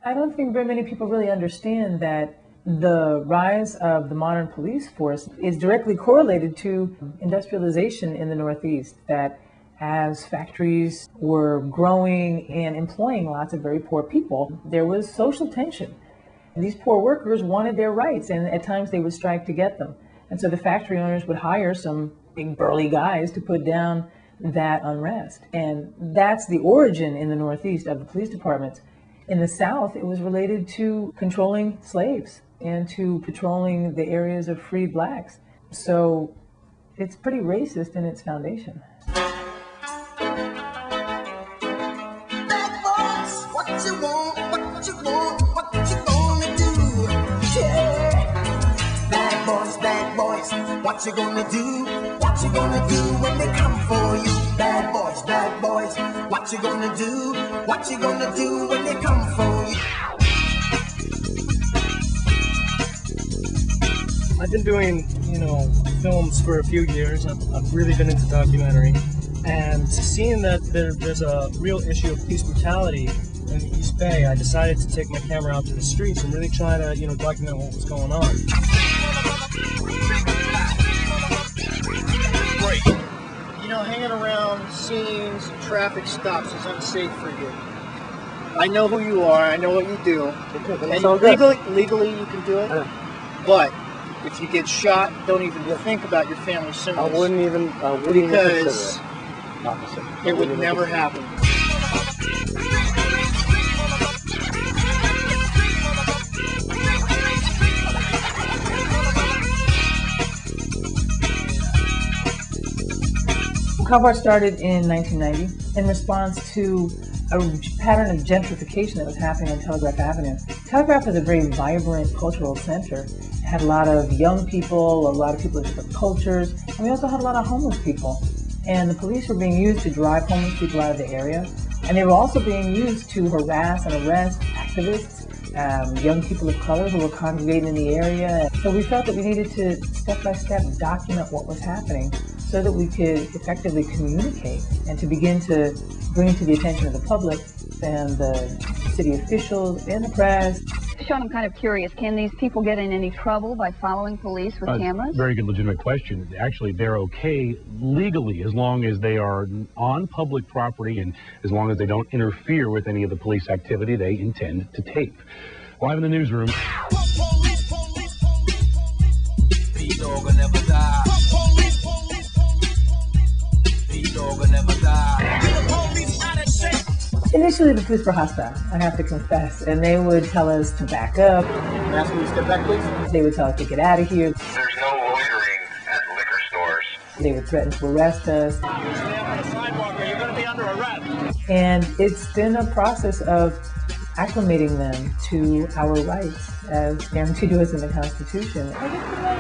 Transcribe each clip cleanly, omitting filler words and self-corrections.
I don't think very many people really understand that the rise of the modern police force is directly correlated to industrialization in the Northeast, that as factories were growing and employing lots of very poor people, there was social tension. These poor workers wanted their rights, and at times they would strike to get them. And so the factory owners would hire some big burly guys to put down that unrest. And that's the origin in the Northeast of the police departments. In the South, it was related to controlling slaves and to patrolling the areas of freed blacks. So it's pretty racist in its foundation. What you gonna do? What you gonna do when they come for you? Bad boys, what you gonna do? What you gonna do when they come for you? I've been doing, films for a few years. I've really been into documentary, and seeing that there's a real issue of police brutality in the East Bay, I decided to take my camera out to the streets and really try to, document what was going on. Hanging around scenes, traffic stops is unsafe for you. I know who you are, I know what you do, and legally you can do it, but if you get shot, don't even think about your family symbols. I wouldn't even because it would never happen. Copwatch started in 1990 in response to a pattern of gentrification that was happening on Telegraph Avenue. Telegraph was a very vibrant cultural center. It had a lot of young people, a lot of people of different cultures, and we also had a lot of homeless people. And the police were being used to drive homeless people out of the area, and they were also being used to harass and arrest activists, young people of color who were congregating in the area. So we felt that we needed to step-by-step document what was happening so that we could effectively communicate and to begin to bring to the attention of the public and the city officials and the press. Sean, I'm kind of curious, can these people get in any trouble by following police with cameras? Very good legitimate question. Actually, they're okay legally as long as they are on public property and as long as they don't interfere with any of the police activity they intend to tape. Live in the newsroom. Initially, the police were hostile, I have to confess, and they would tell us to back up. Ask me to step back, please. They would tell us to get out of here. There's no loitering at liquor stores. They would threaten to arrest us. Stand on the sidewalk or you're going to be under arrest. And it's been a process of acclimating them to our rights as guaranteed to us in the Constitution. I just would like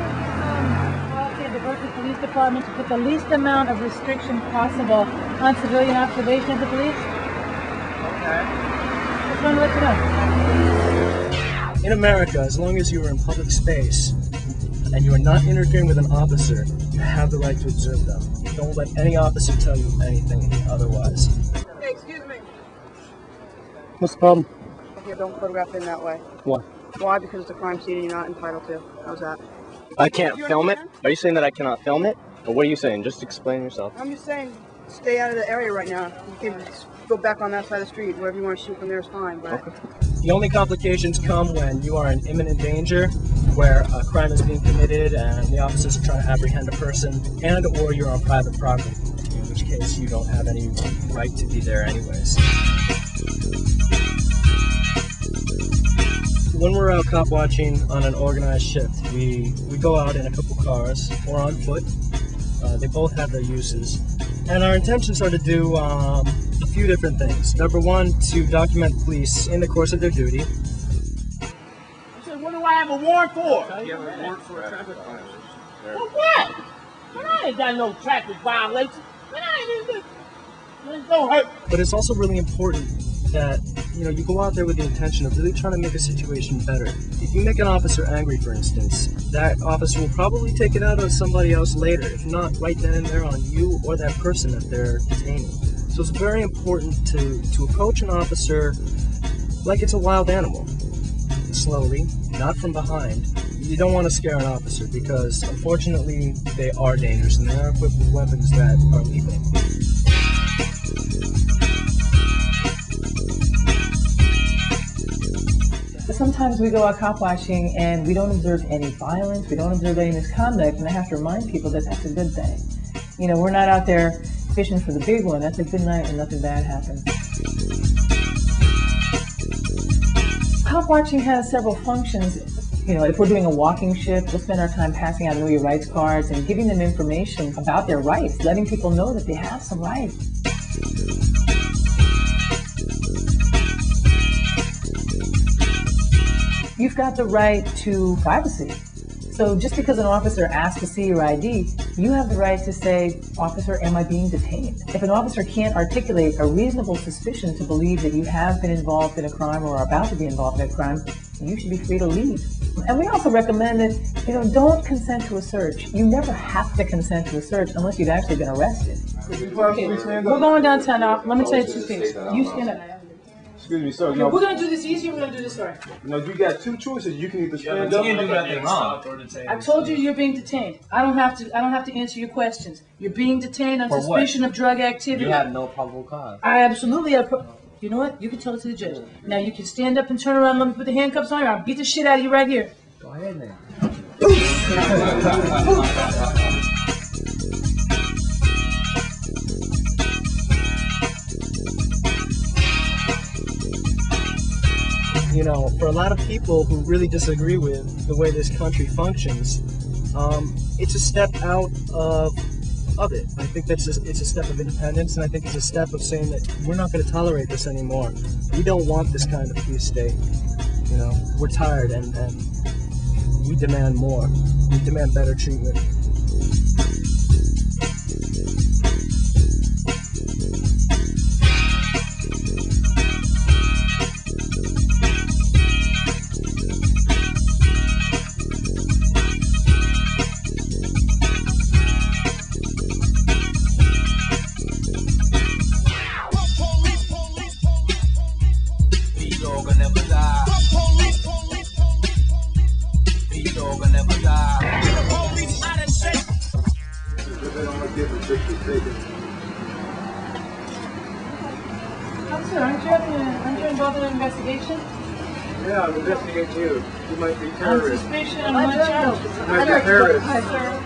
policy of the Berkeley Police Department to put the least amount of restriction possible on civilian observation of the police. Okay. Just want to let you know. In America, as long as you are in public space and you are not interfering with an officer, you have the right to observe them. Don't let any officer tell you anything otherwise. Hey, excuse me. What's the problem? Okay, don't photograph in that way. Why? Why? Because it's a crime scene and you're not entitled to. How's that? I can't film it? Are you saying that I cannot film it? Or what are you saying? Just explain yourself. I'm just saying, stay out of the area right now. You can go back on that side of the street. Wherever you want to shoot from there is fine. But okay. The only complications come when you are in imminent danger, where a crime is being committed and the officers are trying to apprehend a person, and or you're on private property, in which case you don't have any right to be there anyways. When we're out cop watching on an organized shift, we go out in a couple cars or on foot. They both have their uses. And our intentions are to do a few different things. Number one, to document police in the course of their duty. So what do I have a warrant for? You have a warrant for a traffic violation. For what? But I ain't got no traffic violation. But I ain't don't hurt. But it's also really important that you go out there with the intention of really trying to make a situation better. If you make an officer angry, for instance, that officer will probably take it out on somebody else later, if not right then and there on you or that person that they're detaining. So it's very important to approach an officer like it's a wild animal. Slowly, not from behind. You don't want to scare an officer because, unfortunately, they are dangerous and they are equipped with weapons that are lethal. Sometimes we go out cop watching and we don't observe any violence, we don't observe any misconduct, and I have to remind people that that's a good thing. You know, we're not out there fishing for the big one. That's a good night when nothing bad happens. Cop watching has several functions. You know, if we're doing a walking shift, we'll spend our time passing out Know Your Rights cards and giving them information about their rights, letting people know that they have some rights. You've got the right to privacy. So just because an officer asks to see your ID, you have the right to say, "Officer, am I being detained?" If an officer can't articulate a reasonable suspicion to believe that you have been involved in a crime or are about to be involved in a crime, you should be free to leave. And we also recommend that, you know, don't consent to a search. You never have to consent to a search unless you've actually been arrested. Okay, we're going downtown now. Let me tell you two things. You stand up. Excuse me, sir. Okay, we're gonna do this easy. We're gonna do this right. No, you got two choices. You can either stand you up. can't do nothing wrong. I told you you're being detained. I don't have to answer your questions. You're being detained on For what? suspicion of drug activity. You have no probable cause. I absolutely have. You know what? You can tell it to the judge. Now you can stand up and turn around. Let me put the handcuffs on you. I'll beat the shit out of you right here. Go ahead, man. You know, for a lot of people who really disagree with the way this country functions, it's a step out of it. I think it's a step of independence, and I think it's a step of saying that we're not going to tolerate this anymore. We don't want this kind of police state. You know, we're tired, and we demand more. We demand better treatment. Officer, aren't you involved in an investigation? Yeah, I'm investigating you. You might be On terrorist. suspicion of much else. You might be terrorist. Hi, sir.